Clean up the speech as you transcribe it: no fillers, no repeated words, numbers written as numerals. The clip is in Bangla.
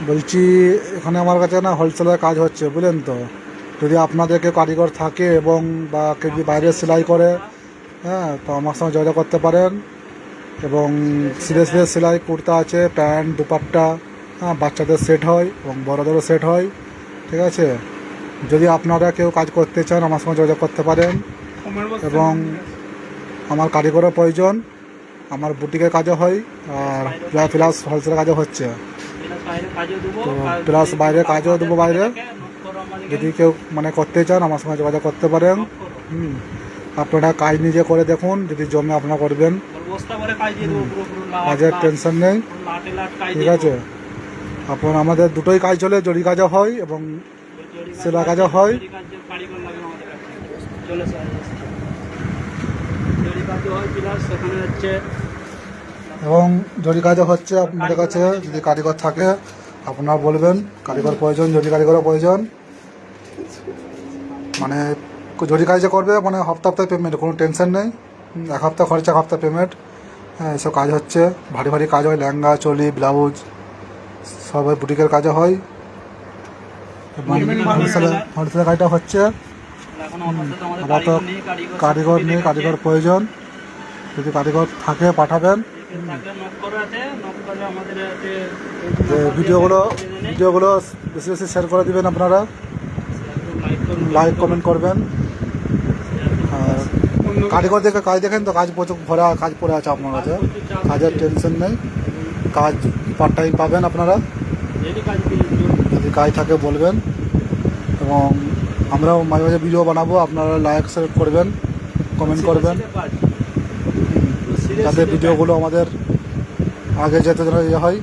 বলছি এখানে আমার কাছে না হোলসেলের কাজ হচ্ছে, বুঝলেন তো। যদি আপনাদের কেউ কারিগর থাকে এবং বা কেউ যদি বাইরে সেলাই করে, হ্যাঁ, তো আমার সঙ্গে যোগাযোগ করতে পারেন। এবং সিধে সিধে সেলাই কুর্তা আছে, প্যান্ট, দুপাট্টা, হ্যাঁ, বাচ্চাদের সেট হয় এবং বড়োদেরও সেট হয়, ঠিক আছে। যদি আপনারা কেউ কাজ করতে চান আমার সঙ্গে যোগাযোগ করতে পারেন। এবং আমার কারিগরও প্রয়োজন, আমার বুটিকের কাজও হয়, আর প্লাস হোলসেলের কাজও হচ্ছে। তো প্লাস বাইরে কাজও দেবো বাইরে। যদি কেউ মানে করতে চান আমার সঙ্গে যোগাযোগ করতে পারেন। আপনারা কাজ নিজে করে দেখুন, যদি জমে আপনারা করবেন, কাজের টেনশন নেই, ঠিক আছে। আপনার আমাদের দুটোই কাজ চলে, জরি কাজও হয় এবং সেলাই কাজও হয়। এবং জরি কাজও হচ্ছে আপনাদের কাছে। যদি কারিগর থাকে আপনারা বলবেন, কারিগর প্রয়োজন, জরি কারিগরও প্রয়োজন। মানে জরি কাজ যে করবে মানে হপ্তায় পেমেন্ট, কোনো টেনশন নেই। এক হপ্তাহ খরচা, এক হপ্তাহ পেমেন্ট। হ্যাঁ, এসব কাজ হচ্ছে, ভারী ভারী কাজ হয়, লেহেঙ্গা, চলি, ব্লাউজ, সবাই বুটিকের কাজও হয়। হোলসেলের কাজটা হচ্ছে। আপাতত কারিগর নেই, কারিগর প্রয়োজন। যদি কারিগর থাকে পাঠাবেন। যে ভিডিওগুলো বেশি বেশি শেয়ার করে দেবেন আপনারা, লাইক কমেন্ট করবেন। আর কারিগর দেখে কাজ দেখেন তো, কাজ প্রচুর ভরা কাজ পড়ে আছে আপনার কাছে, কাজের টেনশন নেই। কাজ পার্ট টাইম পাবেন আপনারা, যদি কাজ থাকে বলবেন। এবং আমরাও মাঝে মাঝে ভিডিও বানাবো, আপনারা লাইক শেয়ার করবেন, কমেন্ট করবেন, যাতে ভিডিওগুলো আমাদের আগে যেতে যেন ইয়ে হয়।